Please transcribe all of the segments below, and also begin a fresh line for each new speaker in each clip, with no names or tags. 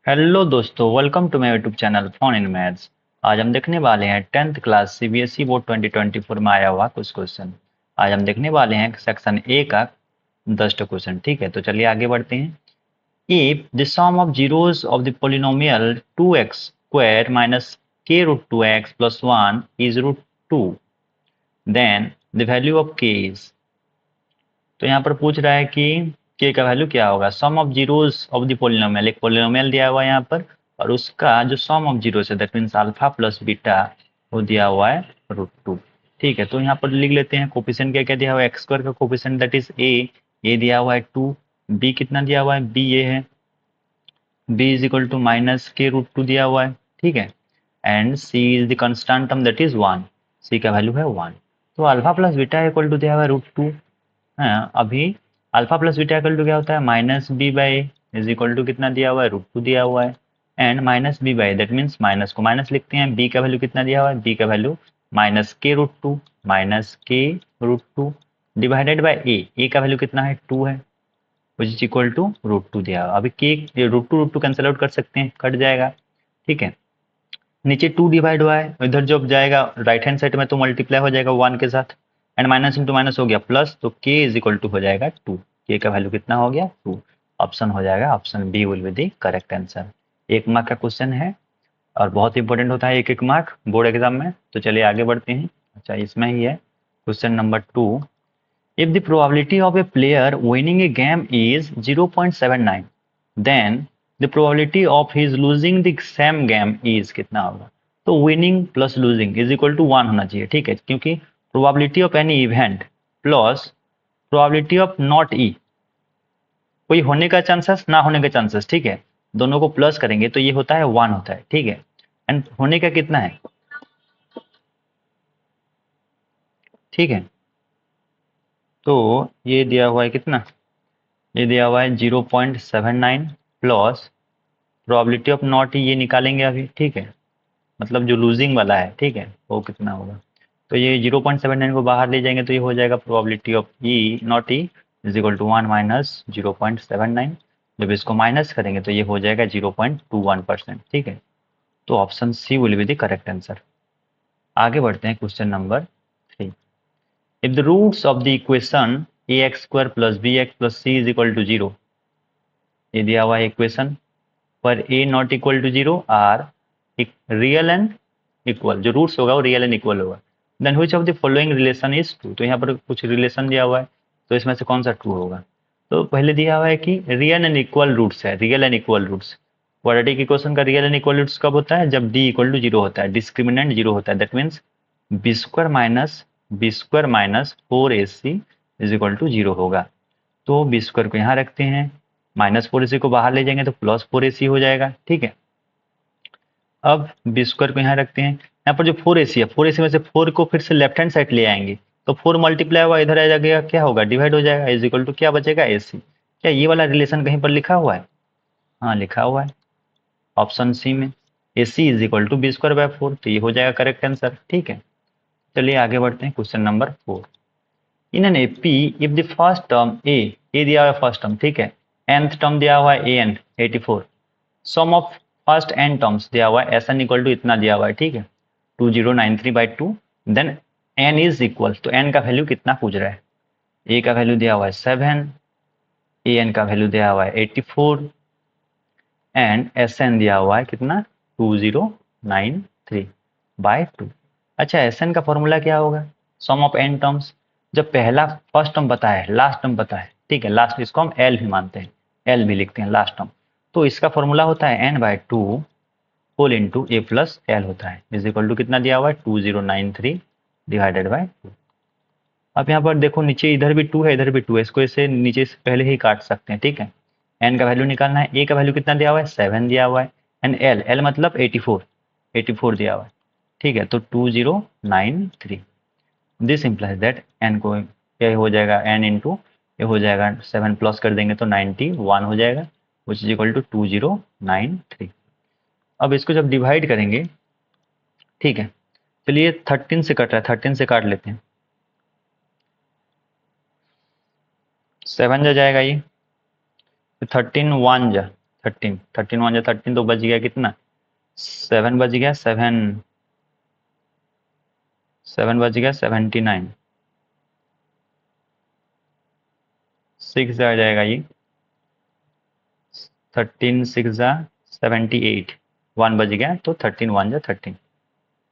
Hello दोस्तों, welcome to my YouTube channel fun in maths. आज हम देखने वाले हैं 10th क्लास सीबीएसई बोर्ड 2024 में आया हुआ कुछ क्वेश्चन। आज हम देखने वाले हैं सेक्शन ए का 10 क्वेश्चन। ठीक है, तो चलिए आगे बढ़ते हैं। If the sum of zeros of the polynomial 2x square minus k root 2x plus 1 is root 2, then the value of k is. तो यहाँ पर पूछ रहा है कि k का वैल्यू क्या होगा। Sum of zeros of the polynomial, एक पोलिनोमियल दिया हुआ है यहाँ पर, और उसका जो सम ऑफ जीरोस है that means alpha plus beta, वो दिया हुआ है रूट 2। ठीक है, तो यहाँ पर लिख लेते हैं कोफिशिएंट क्या क्या दिया हुआ है। एक्स स्क्वायर का कोफिशिएंट दैट इज ए दिया हुआ है 2। बी कितना दिया हुआ है, बी ये है, B is equal to minus K root 2 दिया हुआ है। ठीक है, and C is the constant term that is 1। C का वैल्यू है 1। तो alpha plus beta equal to दिया हुआ है रूट 2। हाँ, अभी alpha plus beta equal to क्या होता है, minus B by is equal to कितना दिया हुआ है, रूट 2 दिया हुआ है। And minus B by that means minus को माइनस लिखते हैं। बी का वैल्यू कितना दिया हुआ है, बी का value minus K root 2, minus K root 2 divided by A का वैल्यू कितना है, 2 है, which is equal to root 2 दिया हुआ। अभी के रूट टू कैंसिल आउट कर सकते हैं, कट जाएगा। ठीक है, नीचे 2 डिवाइड हुआ है, इधर जब जाएगा राइट हैंड साइड में तो मल्टीप्लाई हो जाएगा 1 के साथ, एंड माइनस इंटू माइनस हो गया प्लस, तो k इज इक्वल टू हो जाएगा 2। k का वैल्यू कितना हो गया, 2। ऑप्शन हो जाएगा, option B will be the correct answer. 1 mark का क्वेश्चन है और बहुत इंपॉर्टेंट होता है 1-1 मार्क बोर्ड एग्जाम में। तो चलिए आगे बढ़ते हैं। अच्छा, इसमें ही है question number 2। If the probability of a player winning a game is 0.79, then the probability of his losing the same game is कितना होगा। तो winning plus losing is equal to 1 होना चाहिए। ठीक है, क्योंकि probability of any event plus probability of not E, कोई होने का चांसेस ना होने का चांसेस। ठीक है, दोनों को प्लस करेंगे तो ये होता है 1 होता है। ठीक है, एंड होने का कितना है, ठीक है, तो ये दिया हुआ है कितना, ये दिया हुआ है 0.79 प्लस प्रोबेबिलिटी ऑफ नॉट ये निकालेंगे अभी। ठीक है, मतलब जो लूजिंग वाला है, ठीक है, वो कितना होगा। तो ये 0.79 को बाहर ले जाएंगे तो ये हो जाएगा probability of E not E is equal to 1 minus 0.79। जब इसको माइनस करेंगे तो ये हो जाएगा 0.21%। ठीक है, तो option C will be the correct answer. आगे बढ़ते हैं question number 3। If the roots of the equation A x square plus B x plus C is equal to 0, ये दिया हुआ है इक्वेशन पर A not equal to 0 are real and equal, जो roots होगा वो रियल एंड इक्वल होगा, then which of the following relation is true. तो यहाँ पर कुछ रिलेशन दिया हुआ है, तो इसमें से कौन सा ट्रू होगा। तो पहले दिया हुआ है कि रियल एंड इक्वल रूट्स है, real and equal roots. Quadratic equation का रियल एंड इक्वल रूट्स कब होता है, जब डी इक्वल टू 0 होता है, डिस्क्रिमिनेंट 0 होता है। That means B square minus 4ac is equal to 0 होगा। तो बी स्क्वायर को यहाँ रखते हैं, माइनस 4ac को बाहर ले जाएंगे तो प्लस 4ac हो जाएगा। ठीक है, अब बी स्क्वायर को यहाँ रखते हैं, यहाँ पर जो 4ac है, 4ac में से 4 को फिर से लेफ्ट हैंड साइड ले आएंगे तो 4 मल्टीप्लाई हुआ इधर आ जाएगा, क्या होगा, डिवाइड हो जाएगा, इज इक्वल टू क्या बचेगा, ac। क्या ये वाला रिलेशन कहीं पर लिखा हुआ है, हाँ लिखा हुआ है ऑप्शन सी में, ac is equal to B square by 4, तो ये हो जाएगा करेक्ट आंसर। ठीक है, चलिए आगे बढ़ते हैं question number 4। In an AP if the first term A दिया हुआ है फर्स्ट टर्म, ठीक है, nth टर्म दिया हुआ है an 84, sum of first n terms दिया हुआ है Sn इक्वल टू इतना दिया हुआ है। ठीक है, 2093/2, देन n इज इक्वल, तो n का वैल्यू कितना पूछ रहा है। a का वैल्यू दिया हुआ है 7, an का वैल्यू दिया हुआ है 84 एंड Sn दिया हुआ है कितना, 2093/2। अच्छा, Sn का फॉर्मूला क्या होगा, सम ऑफ n टर्म्स, जब पहला फर्स्ट टर्म पता है, लास्ट टर्म पता है, ठीक है, लास्ट इसको हम l भी मानते हैं, l भी लिखते हैं लास्ट टर्म, तो इसका फॉर्मूला होता है n/2 होल इंटू ए प्लस एल होता है, इज इक्वल टू कितना दिया हुआ है, 2093/2। अब यहाँ पर देखो नीचे इधर भी 2 है इधर भी 2 है, इसको ऐसे नीचे से पहले ही काट सकते हैं। ठीक है, एन का वैल्यू निकालना है, ए का वैल्यू कितना दिया हुआ है, 7 दिया हुआ है, एंड एल एल मतलब 84 दिया हुआ है। ठीक है, तो 2093, दिस इम्प्लाइज दैट एन को ये हो जाएगा एन इंटू ये हो जाएगा 7 प्लस कर देंगे तो 91 हो जाएगा, विच इज इक्वल टू 2093। अब इसको जब डिवाइड करेंगे, ठीक है, चलिए 13 से कट रहा है, 13 से काट लेते हैं, 7 जा जाएगा ये, 13 1 जा 13, 13 वन जा 13, तो बच गया कितना, 7 बच गया, 7 बच गया 79, 6 आ जाएगा ये, 13 6 जा 78, 1 बच गया, तो 13 1 जा 13,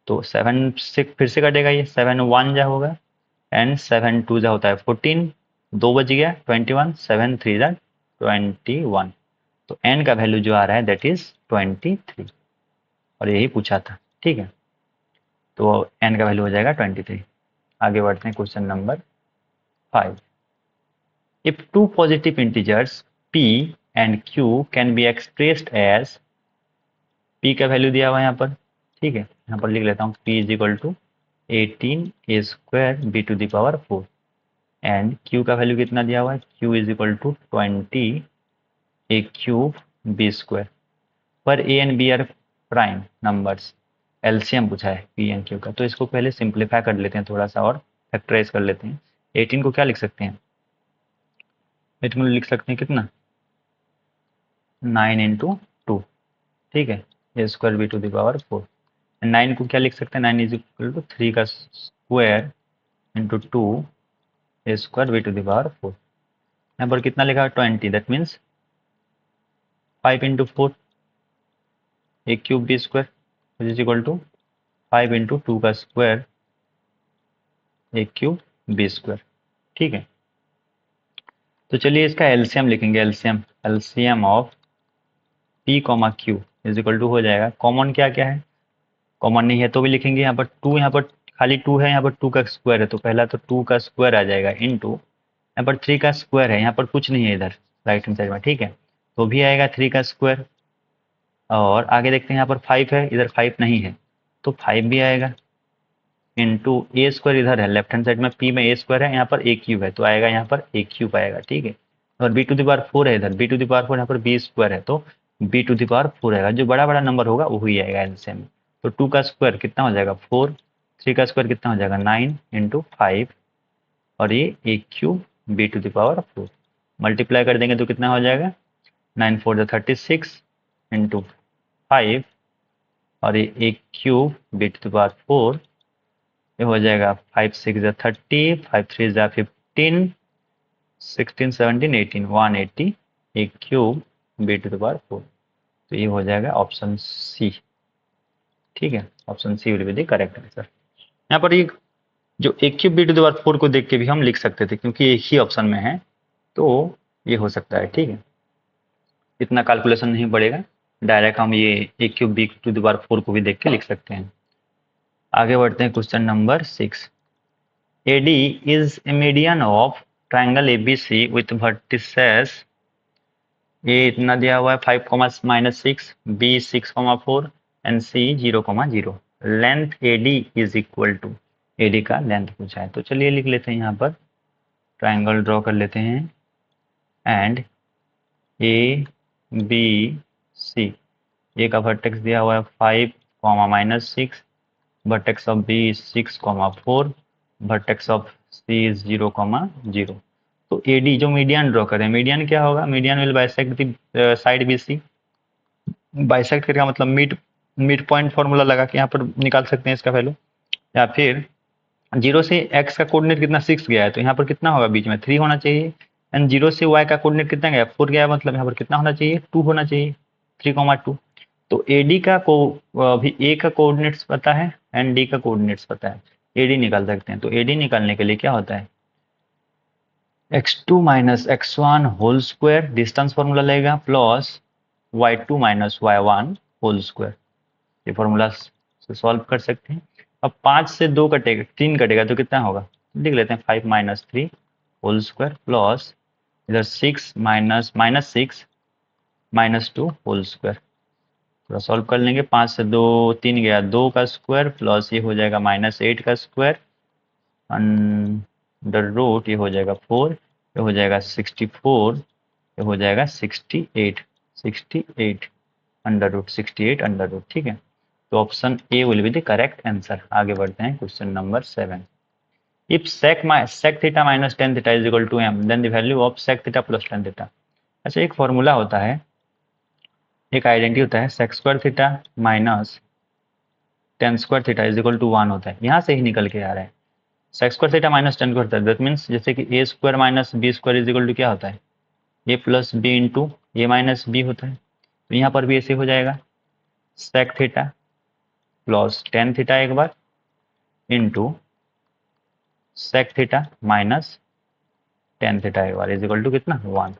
तो 7 से फिर से कटेगा, ये 7 1 जा होगा, एंड 7 2 जा होता है 14, 2 बच गया 21, 7 3 जा 21, तो n का वैल्यू जो आ रहा है दैट इज 23, और यही पूछा था, ठीक है, तो n का वैल्यू हो जाएगा 23। आगे बढ़ते हैं question number 5। If two positive integers p and q can be expressed as, p का वैल्यू दिया हुआ है यहाँ पर, ठीक है, यहाँ पर लिख लेता हूँ p is equal to 18 square B to the power 4, and q का वैल्यू कितना दिया हुआ है, q is equal to 20 A cube B square, पर A and B are prime numbers, LCM पूछा है पी एंड क्यू का, तो इसको पहले सिंप्लीफाई कर लेते हैं थोड़ा सा और फैक्टराइज कर लेते हैं। 18 को क्या लिख सकते हैं, 18 को लिख सकते हैं कितना, 9 इंटू 2, ठीक है, A square B to the power 4, 9 को क्या लिख सकते हैं, 9 इज इक्वल टू 3 का square into 2 A square B to the power 4, यहाँ पर कितना लिखा है 20, that means 5 into 4 A cube B square is equal to 5 into 2 का square A cube B square, ठीक है। तो चलिए इसका एलसीएम लिखेंगे, LCM LCM of P comma Q is equal to हो जाएगा, कॉमन क्या क्या है, कॉमन नहीं है तो भी लिखेंगे, यहाँ पर 2, यहाँ पर खाली 2 है, यहाँ पर 2 का स्क्वायर है, तो पहला तो 2 का स्क्वायर आ जाएगा इनटू, यहाँ पर 3 का स्क्वायर है, यहाँ पर कुछ नहीं है इधर राइट हैंड साइड में, ठीक है, तो भी आएगा 3 का स्क्वायर, और आगे देखते हैं यहाँ पर 5 है, इधर 5 नहीं है, तो 5 भी आएगा, इंटू ए स्क्वायर इधर है लेफ्ट हैंड साइड में, पी में ए स्क्वायर है, यहाँ पर ए क्यूब है, तो आएगा यहाँ पर ए क्यूब आएगा, ठीक है, और बी टू द पावर 4 है इधर, बी टू द पावर 4 यहाँ पर बी स्क्वायर है, तो बी टू द पावर 4 आएगा, जो बड़ा बड़ा नंबर होगा वही आएगा एलसीएम में, तो 2 का स्क्वायर कितना हो जाएगा 4, 3 का स्क्वायर कितना हो जाएगा 9 इंटू 5, और ये A cube B to the power 4, multiply कर देंगे तो कितना हो जाएगा 9 4 36 इंटू 5, और ये A cube B to the power 4, ये हो जाएगा 5 6 जा 30, 5 3 जा 15, 16 17 18, 180 A cube B to the power 4, तो ये हो जाएगा ऑप्शन सी, ठीक है, option C will be the correct answer. यहाँ पर ये जो A cube B to the power 4 को देख के भी हम लिख सकते थे, क्योंकि एक ही ऑप्शन में है, तो ये हो सकता है, ठीक है, इतना कैलकुलेशन नहीं पड़ेगा, डायरेक्ट हम ये A cube B to the power 4 को भी देख के लिख सकते हैं। आगे बढ़ते हैं question number 6। AD is a median of triangle ABC with vertices A इतना दिया हुआ है 5, -6, B 6, 4 and C 0, 0। Length AD is equal to, AD का लेंथ पूछा है, तो चलिए लिख लेते हैं, यहाँ पर ट्राइंगल ड्रॉ कर लेते हैं, एंड ABC, A का वर्टेक्स दिया हुआ है 5, -6, vertex of B 6, 4, vertex of C is 0, 0, तो AD जो मीडियन ड्रॉ करें, मीडियन क्या होगा, median will bisect the side BC, bisect करने का मतलब मिड पॉइंट फॉर्मूला लगा के यहाँ पर निकाल सकते हैं इसका वैल्यू, या फिर 0 से x का कोऑर्डिनेट कितना 6 गया है, तो यहाँ पर कितना होगा बीच में 3 होना चाहिए, एंड 0 से y का कोऑर्डिनेट कितना गया 4 गया है, मतलब यहाँ पर कितना होना चाहिए 2 होना चाहिए, 3, 2, तो AD का को अभी A का कोऑर्डिनेट्स पता है एंड D का कोऑर्डिनेट्स पता है, AD निकाल सकते हैं, तो AD निकालने के लिए क्या होता है x2 minus x1 whole square, distance formula लगेगा, plus y2 minus y1 whole square, ये फॉर्मूला से सॉल्व कर सकते हैं। अब 5 से 2 कटेगा, 3 कटेगा, तो कितना होगा, लिख लेते हैं 5 - 3 होल स्क्वायर, प्लस इधर 6 माइनस 6 -2 होल स्क्वायर, थोड़ा सॉल्व कर लेंगे, 5 से 2 3 गया, 2 का स्क्वायर, प्लस ये हो जाएगा -8 का स्क्वायर, अंडर रूट ये हो जाएगा 4, ये हो जाएगा 64, ये हो जाएगा 68, 68 अंडर रूट 68 अंडर रूट, ठीक है, तो option A will be the correct answer. आगे बढ़ते हैं question number 7। If sec theta minus tan theta is equal to m, then the value of sec theta plus tan theta. अच्छा, एक formula होता है एक आइडेंटिटी होता है sec square theta minus tan square theta is equal to 1 होता है, यहाँ से ही निकल के आ रहा है। Sec square theta minus tan square theta that means जैसे कि A square minus B square is equal to क्या होता है, A plus B into A minus B होता है। तो यहाँ पर भी ऐसे हो जाएगा sec theta plus tan theta एक बार into sec theta minus tan theta एक बार इज इक्वल टू कितना 1।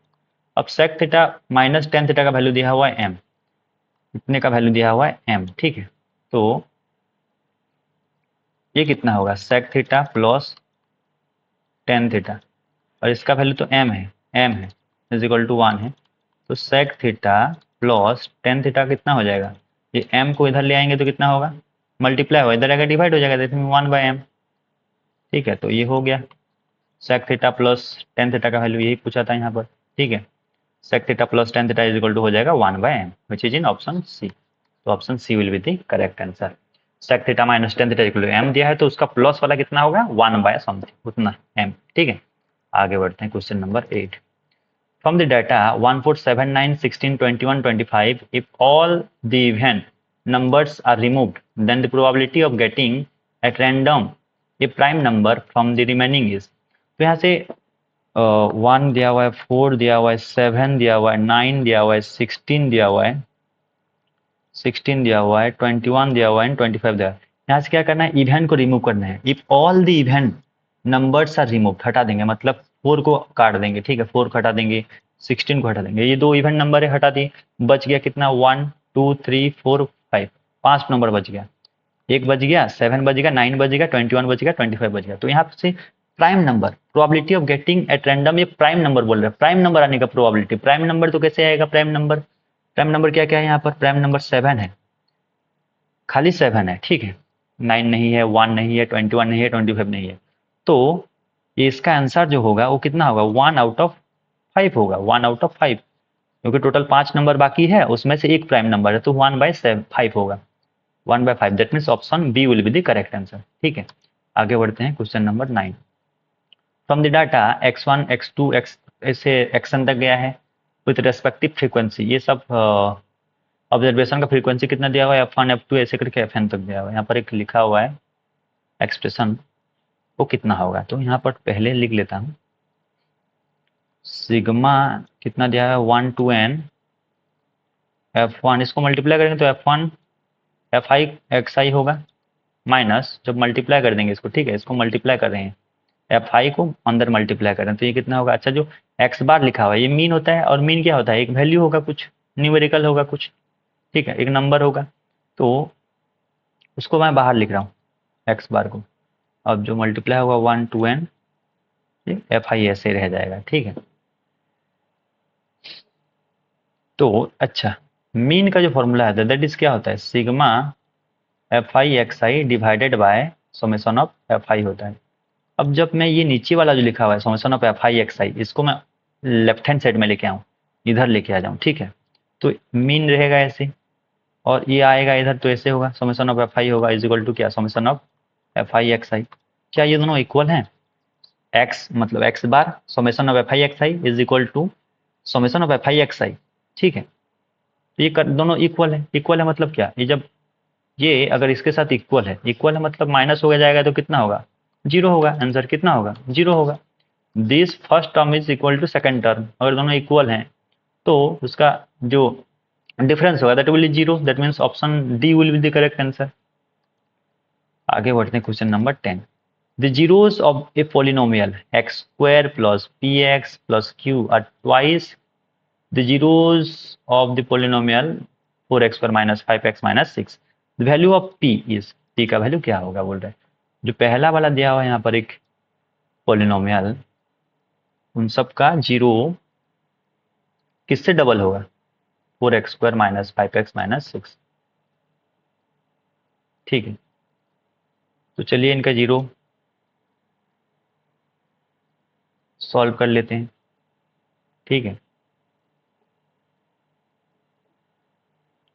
अब sec theta minus tan theta का वैल्यू दिया हुआ है एम, इतने का वैल्यू दिया हुआ है एम, ठीक है। तो ये कितना होगा sec theta plus tan theta और इसका वैल्यू तो एम है इज इक्वल टू 1 है। तो sec theta plus tan theta कितना हो जाएगा, ये एम को इधर ले आएंगे तो कितना होगा मल्टीप्लाई होगा, इधर आएगा डिवाइड हो जाएगा, देखते हैं 1/m, ठीक है। तो ये हो गया sec theta plus tan theta का वैल्यू यही पूछा था यहाँ पर, ठीक है। Sec theta plus tan theta is equal to हो जाएगा 1/m which is in option C. तो option C will be the correct answer. Sec theta minus tan theta equal to M दिया है तो उसका प्लस वाला कितना होगा 1/समथिंग उतना एम, ठीक है। आगे बढ़ते हैं question number 8। From the data 1, 4, 7, 9, 16, 21, 25, if all the even numbers are removed, then the probability of getting at random a prime number from the remaining is। तो यहाँ से 1 दिया हुआ है, 4 दिया हुआ है, 7 दिया हुआ है, 9 दिया हुआ है, 16 दिया हुआ है, 16 दिया हुआ है, 21 दिया हुआ है, 25 दिया हुआ है। यहाँ से क्या करना है इवेंट को रिमूव करना है। If all the event numbers are remove, हटा देंगे मतलब 4 को काट देंगे, ठीक है, 4 को हटा देंगे, 16 को हटा देंगे, ये दो इवेंट नंबर है हटा दिए, बच गया कितना 1 2 3 4 5, 5 नंबर बच गया, एक बच गया, 7 बच गया, 9 बच गया, 21 बच गया, 25 बच गया। तो यहाँ से prime number probability of getting at random, ये प्राइम नंबर बोल रहे हैं, प्राइम नंबर आने का प्रोबेबिलिटी, प्राइम नंबर तो कैसे आएगा प्राइम नंबर, प्राइम नंबर क्या क्या है यहाँ पर, प्राइम नंबर 7 है, खाली 7 है, ठीक है, 9 नहीं है, 1 नहीं है, 21 नहीं है, 25 नहीं है। तो ये इसका आंसर जो होगा वो कितना होगा 1/5 होगा, 1/5, क्योंकि टोटल 5 नंबर बाकी है उसमें से एक प्राइम नंबर है तो 1/5 होगा, 1/5 दैट means option B will be the correct answer, ठीक है। आगे बढ़ते हैं question number 9। From the data x1 x2 x ऐसे xn तक गया है विथ रेस्पेक्टिव फ्रीक्वेंसी, ये सब ऑब्जर्वेशन का फ्रीक्वेंसी कितना दिया हुआ है f1 f2 ऐसे करके fn तक दिया हुआ है। यहाँ पर एक लिखा हुआ है एक्सप्रेशन वो कितना होगा, तो यहाँ पर पहले लिख लेता हूँ सिग्मा कितना दिया है 1 to n f1, इसको मल्टीप्लाई करेंगे तो f1 fi xi होगा, माइनस जब मल्टीप्लाई कर देंगे इसको, ठीक है, इसको मल्टीप्लाई कर रहे हैं fi को अंदर मल्टीप्लाई कर रहे हैं तो ये कितना होगा, अच्छा जो x बार लिखा हुआ है ये मीन होता है और मीन क्या होता है एक वैल्यू होगा, कुछ न्यूमेरिकल होगा कुछ, ठीक है, एक नंबर होगा, तो उसको मैं बाहर लिख रहा हूँ एक्स बार को। अब जो मल्टीप्लाई होगा 1 to n fi ऐसे रह जाएगा, ठीक है। तो अच्छा मीन का जो फॉर्मूला है दैट इज क्या होता है sigma fi xi divided by summation of fi होता है। अब जब मैं ये नीचे वाला जो लिखा हुआ है समेशन ऑफ fi xi इसको मैं लेफ्ट हैंड साइड में लेके आऊँ, इधर लेके आ जाऊँ, ठीक है, तो मीन रहेगा ऐसे और ये आएगा इधर तो ऐसे होगा, समेशन ऑफ fi होगा इज इक्वल टू क्या समेशन ऑफ fi xi। क्या ये दोनों इक्वल हैं, x मतलब x bar summation of fi xi is equal to summation of fi xi, ठीक है। तो ये दोनों इक्वल है मतलब क्या, ये जब ये अगर इसके साथ इक्वल है मतलब माइनस हो जाएगा तो कितना होगा 0 होगा, आंसर कितना होगा 0 होगा। This first term is equal to second term, अगर दोनों इक्वल हैं तो उसका जो डिफरेंस होगा that will be 0, that means option D will be the correct answer. आगे बढ़ते हैं question number 10। The zeros of a polynomial x square plus px plus q are twice the zeros of the polynomial 4x square minus 5x minus 6। The value of p is, p का value क्या होगा बोल रहे हैं। जो पहला वाला दिया हुआ है यहाँ पर एक पोलिनोमियल, उन सब का जीरो किससे डबल होगा 4x square minus 5x minus 6, ठीक है। तो चलिए इनका जीरो सॉल्व कर लेते हैं, ठीक है।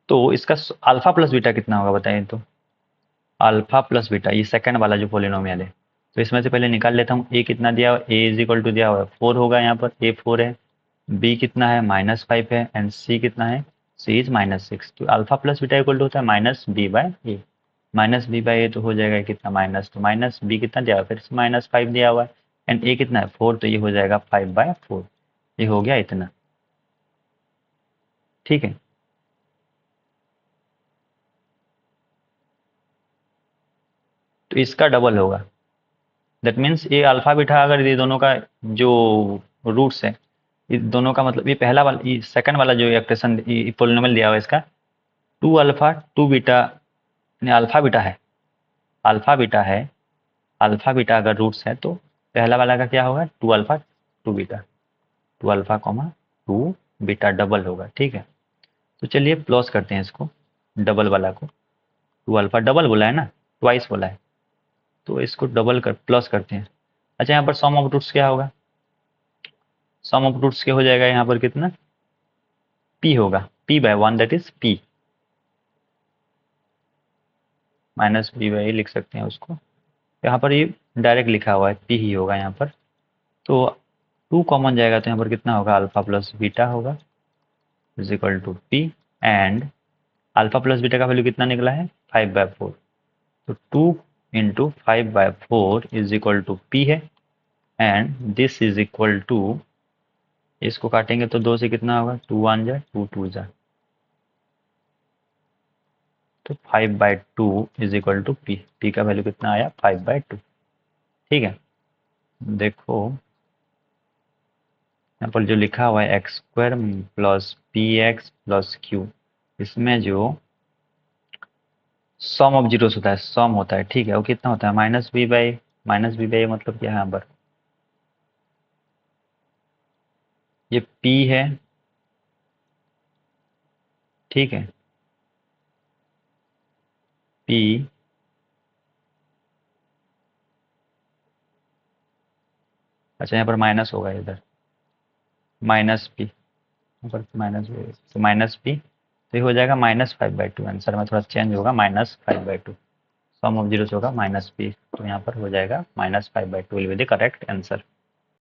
तो इसका अल्फा प्लस बीटा कितना होगा बताइए, तो अल्फा प्लस बीटा ये सेकंड वाला जो पोलिनोमियल है, तो इसमें से पहले निकाल लेता हूँ। ए कितना दिया हुआ, ए इज इक्वल टू दिया हुआ 4 होगा, यहाँ पर ए 4 है, बी कितना है -5 है एंड सी कितना है सी इज -6, तो alpha plus beta equal to होता है -b/a। -b/a तो हो जाएगा कितना माइनस, तो माइनस बी कितना दिया हुआ है, फिर से -5 दिया हुआ है, एंड a कितना है 4, तो ये हो जाएगा 5/4। ये हो गया इतना, ठीक है। तो इसका डबल होगा, दैट मीन्स ये अल्फा बीटा, अगर ये दोनों का जो रूट्स है, इस दोनों का मतलब ये पहला वाला, ये सेकंड वाला जो एक्सप्रेशन पोलिनोमियल दिया हुआ है इसका 2 अल्फा 2 बीटा, अल्फा बीटा है, अल्फा बीटा है, अल्फा बीटा अगर रूट्स है तो पहला वाला का क्या होगा 2 alpha 2 beta, 2 alpha comma 2 beta double होगा, ठीक है। तो चलिए प्लस करते हैं इसको, डबल वाला को, 2 अल्फा डबल बोला है ना, ट्वाइस बोला है, तो इसको डबल कर प्लस करते हैं। अच्छा यहाँ पर सम ऑफ रूट्स क्या होगा, सम ऑफ रूट्स क्या हो जाएगा यहाँ पर कितना, p होगा, p/1 that is p, -b/a लिख सकते हैं उसको, यहाँ पर ये डायरेक्ट लिखा हुआ है p ही होगा यहाँ पर, तो 2 कॉमन जाएगा तो यहाँ पर कितना होगा अल्फा प्लस बीटा होगा is equal to p, and alpha plus beta का वैल्यू कितना निकला है 5/4, तो 2 into 5/4 is equal to p है, and this is equal to, इसको काटेंगे तो 2 से कितना होगा 2 1 जा 2 2 जा, तो 5/2 is equal to p, p का वैल्यू कितना आया 5/2, ठीक है। देखो यहाँ पर जो लिखा हुआ है x² plus px plus q, इसमें जो सम ऑफ जीरोस होता है, सम होता है, ठीक है, वो कितना होता है -b/a मतलब क्या है यहाँ पर, ये p है, ठीक है, p, अच्छा यहाँ पर माइनस होगा इधर, -p, यहाँ पर माइनस, तो -p, तो ये हो जाएगा -5/2, आंसर में थोड़ा चेंज होगा, -5/2, सम ऑफ जीरोस होगा -p, तो यहाँ पर हो जाएगा -5/2 will be the correct answer.